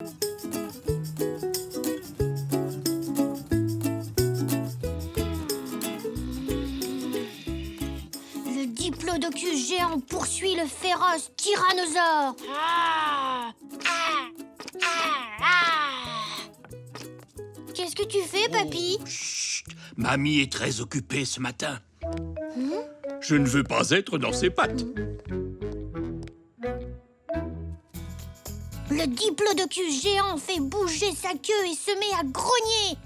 Le diplodocus géant poursuit le féroce tyrannosaure. Qu'est-ce que tu fais, papy? Chut! Mamie est très occupée ce matin. Je ne veux pas être dans ses pattes. Le diplodocus géant fait bouger sa queue et se met à grogner.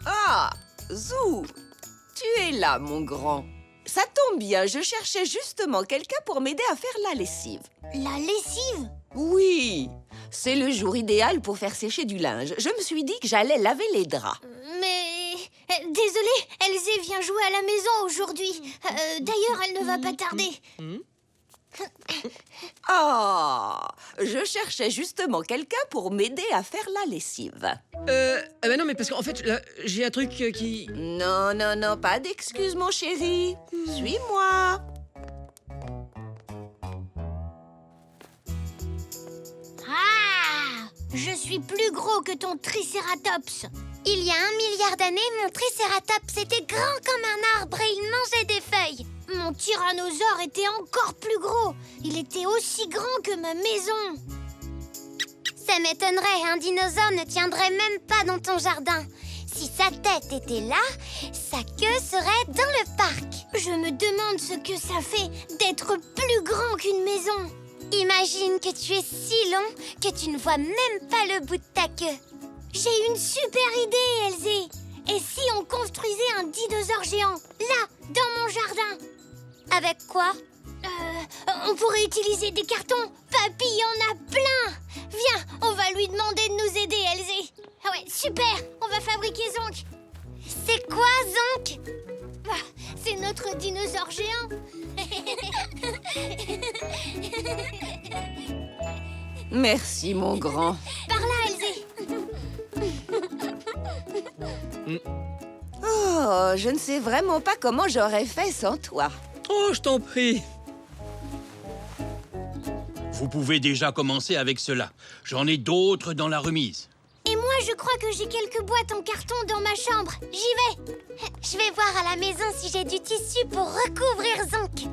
Ah, Zou, tu es là, mon grand. Ça tombe bien, je cherchais justement quelqu'un pour m'aider à faire la lessive. La lessive? Oui, c'est le jour idéal pour faire sécher du linge. Je me suis dit que j'allais laver les draps. Mais... désolée, Elzé vient jouer à la maison aujourd'hui. D'ailleurs, elle ne va pas tarder. Ah, je cherchais justement quelqu'un pour m'aider à faire la lessive. Non, mais parce qu'en fait, là, j'ai un truc qui... Non, non, non, pas d'excuses, mon chéri. Suis-moi. Ah! Je suis plus gros que ton tricératops. Il y a 1 milliard d'années, mon tricératops était grand comme un arbre et il mangeait des feuilles. Mon tyrannosaure était encore plus gros. Il était aussi grand que ma maison. Ça m'étonnerait, un dinosaure ne tiendrait même pas dans ton jardin. Si sa tête était là, sa queue serait dans le parc. Je me demande ce que ça fait d'être plus grand qu'une maison. Imagine que tu es si long que tu ne vois même pas le bout de ta queue. J'ai une super idée, Elzé. Et si on construisait un dinosaure géant, là, dans mon jardin? Avec quoi? On pourrait utiliser des cartons. Papy en a plein. Viens, on va lui demander de nous aider, Elzé. Ah ouais, super. On va fabriquer Zonk. C'est quoi, Zonk? Ah, c'est notre dinosaure géant. Merci, mon grand. Par là, Elzé. Oh, je ne sais vraiment pas comment j'aurais fait sans toi. Oh, je t'en prie. Vous pouvez déjà commencer avec cela. J'en ai d'autres dans la remise. Et moi, je crois que j'ai quelques boîtes en carton dans ma chambre. J'y vais. Je vais voir à la maison si j'ai du tissu pour recouvrir Zonk.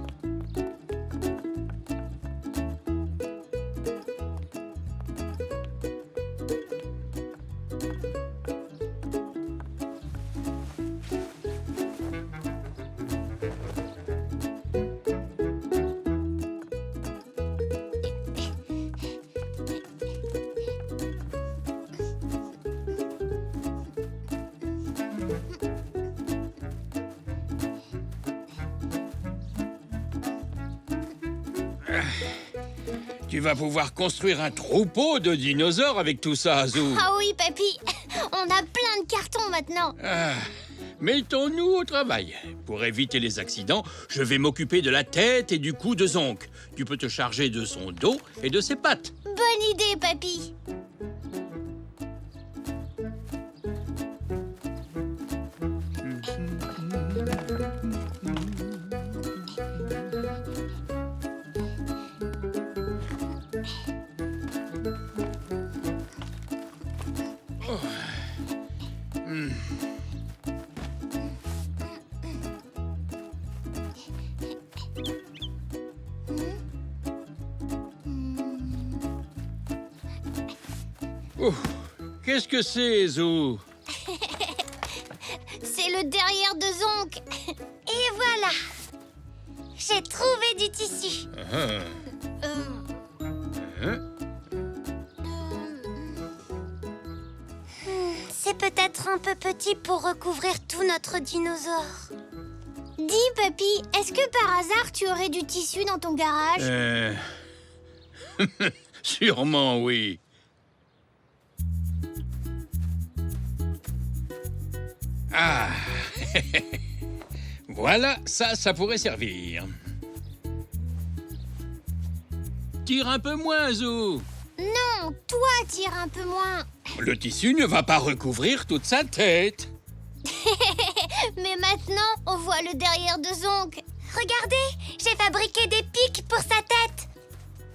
Tu vas pouvoir construire un troupeau de dinosaures avec tout ça, Zou. Ah oui, papy. On a plein de cartons maintenant. Ah, mettons-nous au travail. Pour éviter les accidents, je vais m'occuper de la tête et du cou de Zonk. Tu peux te charger de son dos et de ses pattes. Bonne idée, papy. Oh, qu'est-ce que c'est, Zou? C'est le derrière de Zonk. Et voilà. J'ai trouvé du tissu. C'est peut-être un peu petit pour recouvrir tout notre dinosaure. Dis, papy, est-ce que par hasard tu aurais du tissu dans ton garage? Sûrement, oui. Ah. Voilà, ça pourrait servir. Tire un peu moins, Zou. Non, toi tire un peu moins. Le tissu ne va pas recouvrir toute sa tête. Mais maintenant, on voit le derrière de Zonk. Regardez, j'ai fabriqué des pics pour sa tête.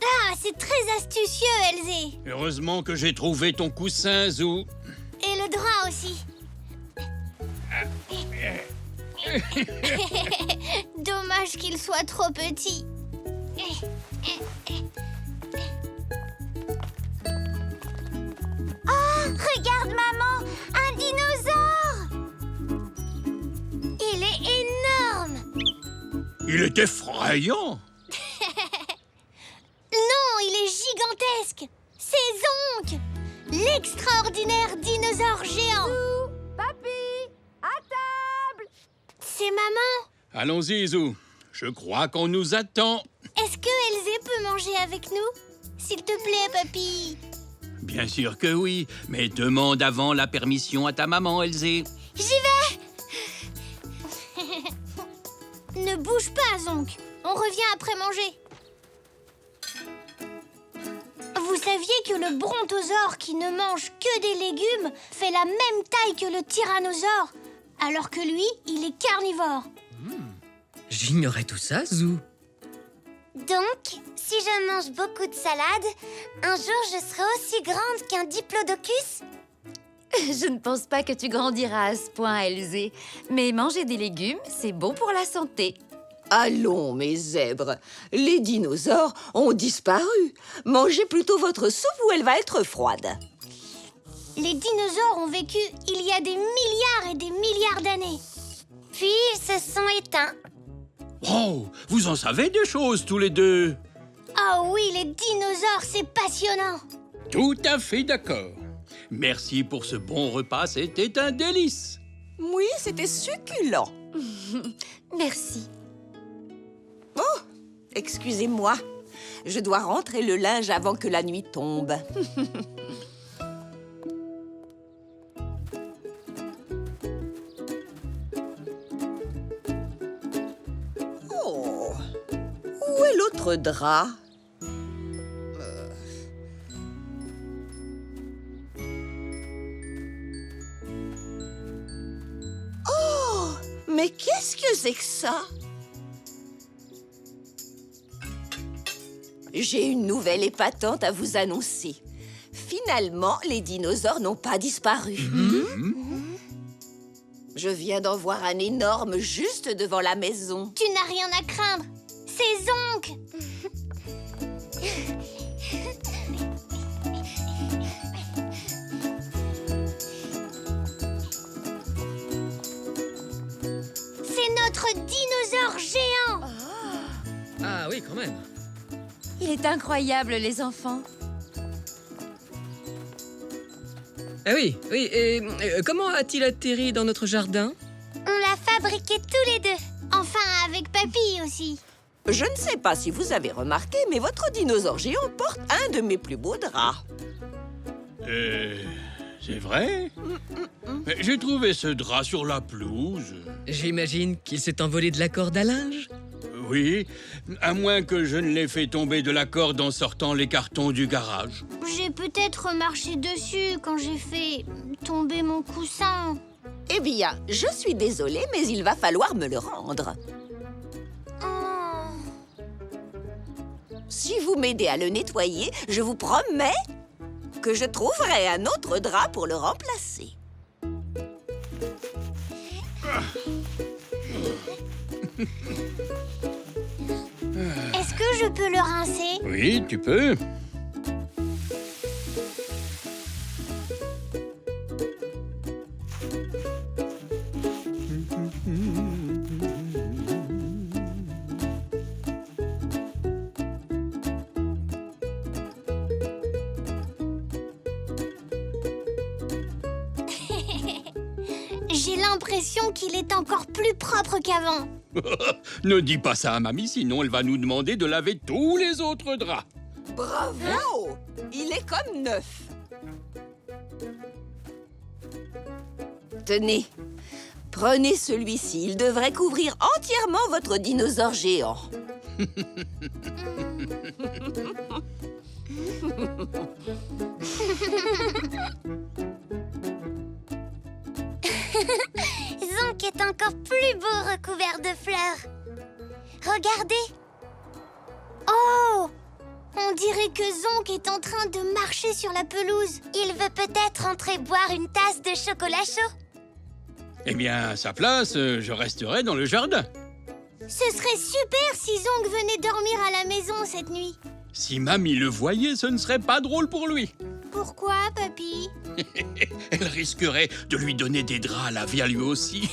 Ah, c'est très astucieux, Elzé. Heureusement que j'ai trouvé ton coussin, Zou. Et le drap aussi. Dommage qu'il soit trop petit. Regarde, maman, un dinosaure! Il est énorme! Il est effrayant. Non, il est gigantesque. C'est Zonk, l'extraordinaire dinosaure géant. Papy, à table! C'est maman. Allons-y, Zou. Je crois qu'on nous attend. Est-ce que Elzé peut manger avec nous? S'il te plaît, papy. Bien sûr que oui, mais demande avant la permission à ta maman, Elzé. J'y vais. Ne bouge pas, Zonk. On revient après manger. Vous saviez que le brontosaure qui ne mange que des légumes fait la même taille que le tyrannosaure, alors que lui, il est carnivore. J'ignorais tout ça, Zou. Donc, si je mange beaucoup de salade, un jour je serai aussi grande qu'un diplodocus? Je ne pense pas que tu grandiras à ce point, Elzé. Mais manger des légumes, c'est bon pour la santé. Allons, mes zèbres, les dinosaures ont disparu. Mangez plutôt votre soupe ou elle va être froide. Les dinosaures ont vécu il y a des milliards et des milliards d'années. Puis ils se sont éteints. Oh, vous en savez des choses tous les deux. Ah oui, les dinosaures, c'est passionnant. Tout à fait d'accord. Merci pour ce bon repas, c'était un délice. Oui, c'était succulent. Merci. Oh, excusez-moi. Je dois rentrer le linge avant que la nuit tombe. Oh, où est l'autre drap? Oh, mais qu'est-ce que c'est que ça? J'ai une nouvelle épatante à vous annoncer. Finalement, les dinosaures n'ont pas disparu. Je viens d'en voir un énorme juste devant la maison. Tu n'as rien à craindre. C'est Zonk. C'est notre dinosaure géant. Ah oui, quand même. Il est incroyable, les enfants. Ah oui, oui, et comment a-t-il atterri dans notre jardin? On l'a fabriqué tous les deux. Enfin, avec papy aussi. Je ne sais pas si vous avez remarqué, mais votre dinosaure géant porte un de mes plus beaux draps. C'est vrai? Mais j'ai trouvé ce drap sur la pelouse. J'imagine qu'il s'est envolé de la corde à linge. Oui, à moins que je ne l'ai fait tomber de la corde en sortant les cartons du garage. J'ai peut-être marché dessus quand j'ai fait tomber mon coussin. Eh bien, je suis désolée, mais il va falloir me le rendre. Oh. Si vous m'aidez à le nettoyer, je vous promets que je trouverai un autre drap pour le remplacer. Est-ce que je peux le rincer? Oui, tu peux. J'ai l'impression qu'il est encore plus propre qu'avant. Ne dis pas ça à mamie, sinon elle va nous demander de laver tous les autres draps. Bravo! Il est comme neuf. Tenez, prenez celui-ci. Il devrait couvrir entièrement votre dinosaure géant. Zonk est encore plus beau recouvert de fleurs. Regardez. Oh! On dirait que Zonk est en train de marcher sur la pelouse. Il veut peut-être entrer boire une tasse de chocolat chaud. Eh bien, à sa place, je resterai dans le jardin. Ce serait super si Zonk venait dormir à la maison cette nuit. Si Mamie le voyait, ce ne serait pas drôle pour lui. Pourquoi, papy? Elle risquerait de lui donner des draps à laver à lui aussi.